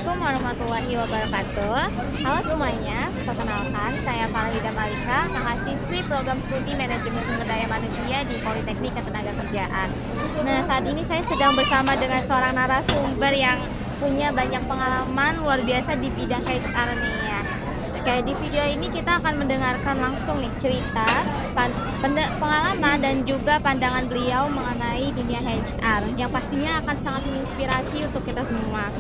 Assalamualaikum warahmatullahi wabarakatuh. Halo semuanya, perkenalkan saya Farida Malika, mahasiswi program studi manajemen sumber daya manusia di Politeknik Ketenagakerjaan. Nah, saat ini saya sedang bersama dengan seorang narasumber yang punya banyak pengalaman luar biasa di bidang HR nih ya. Kayak di video ini kita akan mendengarkan langsung nih cerita, pengalaman dan juga pandangan beliau mengenai dunia HR yang pastinya akan sangat menginspirasi untuk kita semua.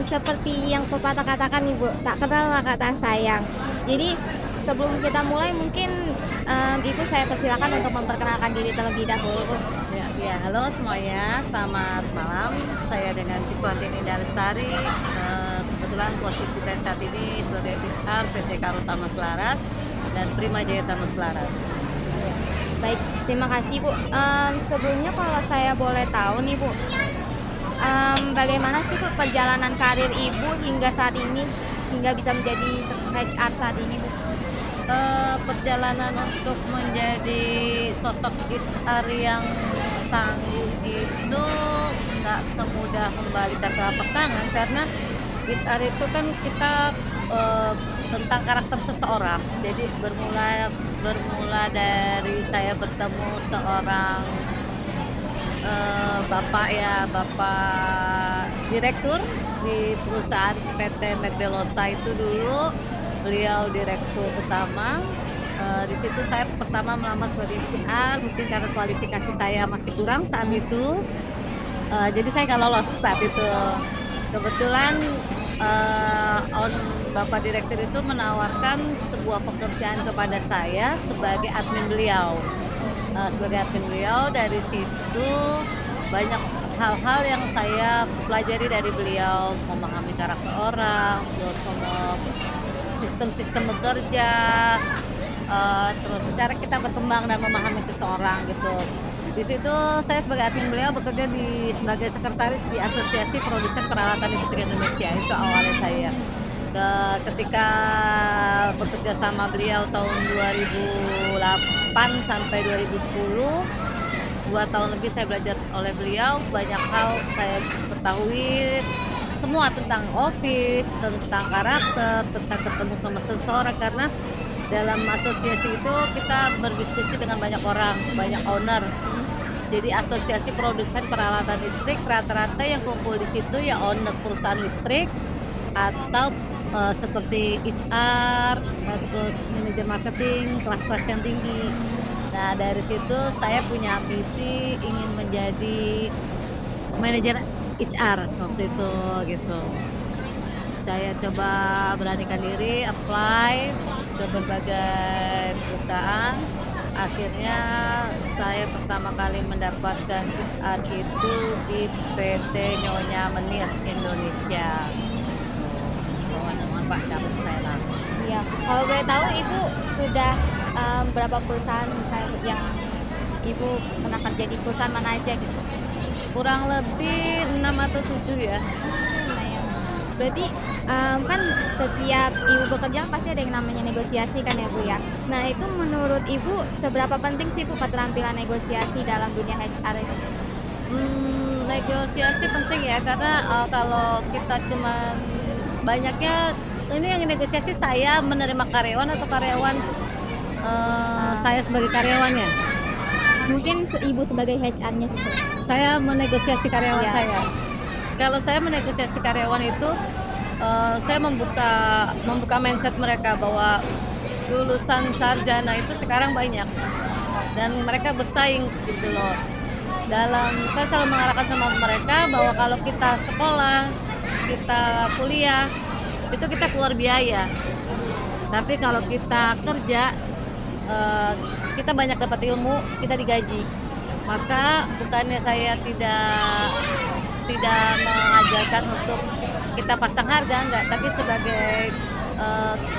Seperti yang pepatah katakan nih Bu, tak kenal maka tak sayang. Jadi sebelum kita mulai mungkin Ibu saya persilakan untuk memperkenalkan diri terlebih dahulu Bu. Halo semuanya, selamat malam. Saya dengan Iswanti Ninda Lestari. Kebetulan posisi saya saat ini sebagai HR PT Karutama Selaras dan Prima Jaya Tama Selaras. Baik, terima kasih Bu. Sebelumnya kalau saya boleh tahu nih Bu, bagaimana sih Bu perjalanan karir Ibu hingga saat ini, hingga bisa menjadi HR saat ini Bu? Perjalanan untuk menjadi sosok HR yang tangguh itu nggak semudah membalikan telapak tangan, karena HR itu kan kita tentang karakter seseorang. Jadi bermula dari saya bertemu seorang bapak direktur di perusahaan PT Medbelosa itu dulu. Beliau direktur utama. Di situ saya pertama melamar sebagai HR, mungkin karena kualifikasi saya masih kurang saat itu. Jadi saya nggak lolos saat itu. Kebetulan bapak direktur itu menawarkan sebuah pekerjaan kepada saya sebagai admin beliau. Dari situ banyak hal-hal yang saya pelajari dari beliau, memahami karakter orang, sistem-sistem bekerja, terus cara kita berkembang dan memahami seseorang gitu. Di situ saya sebagai admin beliau bekerja sebagai sekretaris di Asosiasi Produsen Peralatan Listrik Indonesia. Itu awalnya saya. Ketika bekerja sama beliau tahun 2008 sampai 2010, 2 tahun lebih saya belajar oleh beliau. Banyak hal saya ketahui, semua tentang office, tentang karakter, tentang ketemu sama seseorang, karena dalam asosiasi itu kita berdiskusi dengan banyak orang, banyak owner. Jadi asosiasi produsen peralatan listrik, rata-rata yang kumpul di situ ya owner perusahaan listrik atau seperti HR, terus manajer marketing, kelas-kelas yang tinggi. Nah, dari situ saya punya ambisi ingin menjadi manajer HR waktu itu gitu. Saya coba beranikan diri, apply ke berbagai perusahaan. Akhirnya saya pertama kali mendapatkan HR itu di PT Nyonya Menir Indonesia. Pak, dapat saya lah. Iya, kalau boleh tahu Ibu sudah berapa perusahaan misalnya yang Ibu pernah kerja di perusahaan mana aja gitu? Kurang lebih 6 atau 7 ya. Berarti kan setiap Ibu bekerja pasti ada yang namanya negosiasi kan ya Bu ya. Nah, itu menurut Ibu seberapa penting sih Bu keterampilan negosiasi dalam dunia HR itu? Negosiasi penting ya, karena kalau kita cuman banyaknya ini yang negosiasi saya menerima karyawan atau karyawan saya sebagai karyawannya. Mungkin Ibu sebagai HR-nya sih. Saya menegosiasi karyawan saya. Kalau saya menegosiasi karyawan itu, saya membuka mindset mereka bahwa lulusan sarjana itu sekarang banyak dan mereka bersaing gitu loh. Saya selalu mengarahkan sama mereka bahwa kalau kita sekolah, kita kuliah, itu kita keluar biaya. Tapi kalau kita kerja, kita banyak dapat ilmu, kita digaji. Maka bukannya saya tidak mengajarkan untuk kita pasang harga, enggak, tapi sebagai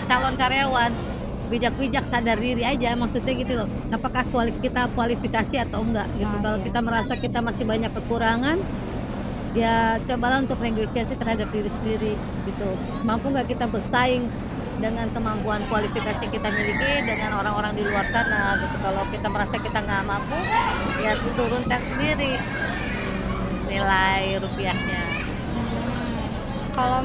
calon karyawan bijak-bijak sadar diri aja, maksudnya gitu loh. Apakah kita kualifikasi atau enggak gitu. Kalau kita merasa kita masih banyak kekurangan, ya cobalah untuk negosiasi terhadap diri sendiri gitu. Mampu nggak kita bersaing dengan kemampuan kualifikasi kita miliki dengan orang-orang di luar sana gitu. Kalau kita merasa kita nggak mampu, ya turunkan sendiri nilai rupiahnya. kalau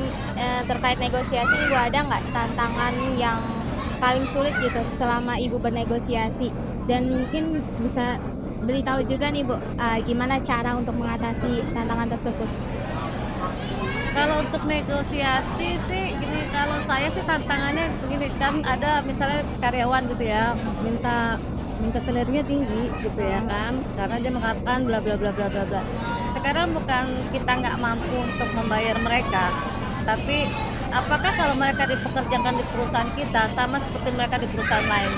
terkait negosiasi, Ibu ada nggak tantangan yang paling sulit gitu selama Ibu bernegosiasi? Dan mungkin bisa beritahu juga nih Bu, gimana cara untuk mengatasi tantangan tersebut? Kalau untuk negosiasi sih gini, kalau saya sih tantangannya begini, kan ada misalnya karyawan gitu ya, minta minta salary-nya tinggi gitu ya kan, karena dia mengatakan bla bla bla bla bla bla. Sekarang bukan kita nggak mampu untuk membayar mereka, tapi apakah kalau mereka dipekerjakan di perusahaan kita sama seperti mereka di perusahaan lain?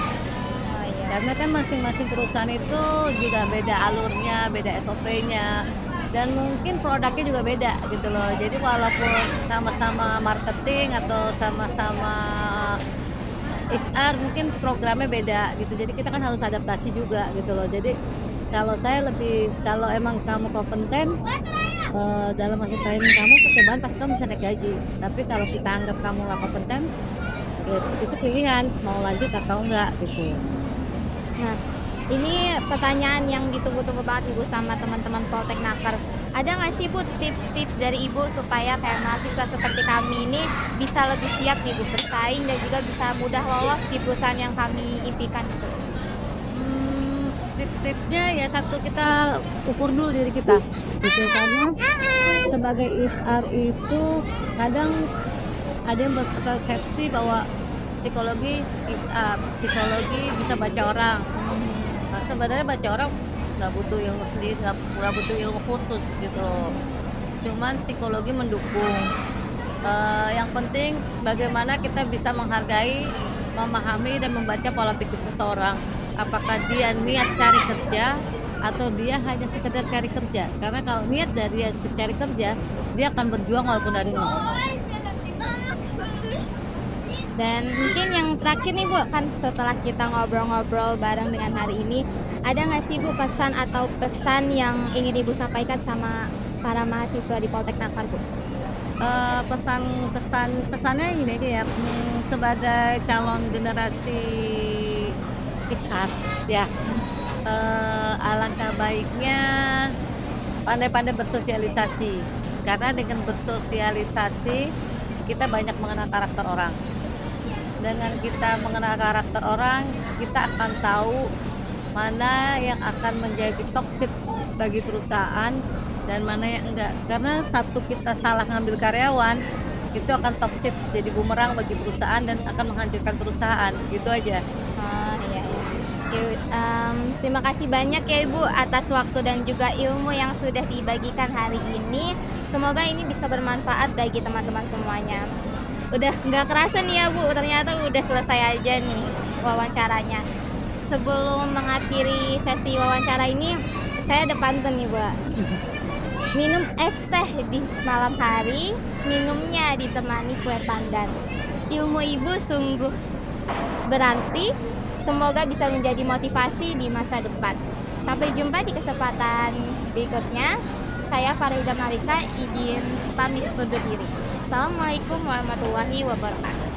Oh iya. Karena kan masing-masing perusahaan itu juga beda alurnya, beda SOP-nya, dan mungkin produknya juga beda gitu loh. Jadi walaupun sama-sama marketing atau sama-sama HR, mungkin programnya beda gitu. Jadi kita kan harus adaptasi juga gitu loh. Jadi kalau saya lebih, kalau emang kamu kompeten dalam masa training kamu, percobaan pasti kamu bisa naik gaji. Tapi kalau kita anggap kamu nggak kompeten, ya itu pilihan mau lanjut atau enggak gitu. Nah, ini pertanyaan yang ditunggu-tunggu banget Ibu sama teman-teman Poltek Nakar. Ada nggak sih Bu tips-tips dari Ibu supaya kayak mahasiswa seperti kami ini bisa lebih siap nih Bu bersaing dan juga bisa mudah lolos di perusahaan yang kami impikan gitu? Tips-tipsnya ya satu, kita ukur dulu diri kita gitu, karena sebagai HR itu kadang ada yang berpersepsi bahwa psikologi HR, psikologi bisa baca orang. Nah, sebenarnya baca orang nggak butuh ilmu sendiri, nggak butuh ilmu khusus gitu loh. Cuman psikologi mendukung. Yang penting bagaimana kita bisa menghargai, memahami dan membaca pola pikir seseorang. Apakah dia niat cari kerja atau dia hanya sekedar cari kerja? Karena kalau niat dari dia cari kerja, dia akan berjuang walaupun dari nol. Dan mungkin yang terakhir nih Bu, kan setelah kita ngobrol-ngobrol bareng dengan hari ini, ada nggak sih Bu pesan atau pesan yang ingin Ibu sampaikan sama para mahasiswa di Poltek Nakar Bu? Pesannya gini aja ya, sebagai calon generasi HR ya, alangkah baiknya pandai-pandai bersosialisasi, karena dengan bersosialisasi kita banyak mengenal karakter orang. Dengan kita mengenal karakter orang, kita akan tahu mana yang akan menjadi toksik bagi perusahaan dan mana yang enggak. Karena satu kita salah ngambil karyawan, itu akan toksik, jadi bumerang bagi perusahaan dan akan menghancurkan perusahaan. Gitu aja. Oh iya iya. Oke, terima kasih banyak ya Ibu atas waktu dan juga ilmu yang sudah dibagikan hari ini. Semoga ini bisa bermanfaat bagi teman-teman semuanya. Udah nggak kerasa nih ya Bu, ternyata udah selesai aja nih wawancaranya. Sebelum mengakhiri sesi wawancara ini, saya ada pantun nih Bu. Minum es teh di malam hari, minumnya ditemani kue pandan. Ilmu Ibu sungguh berarti, semoga bisa menjadi motivasi di masa depan. Sampai jumpa di kesempatan berikutnya. Saya Farida Malika, izin pamit undur diri. Assalamualaikum warahmatullahi wabarakatuh.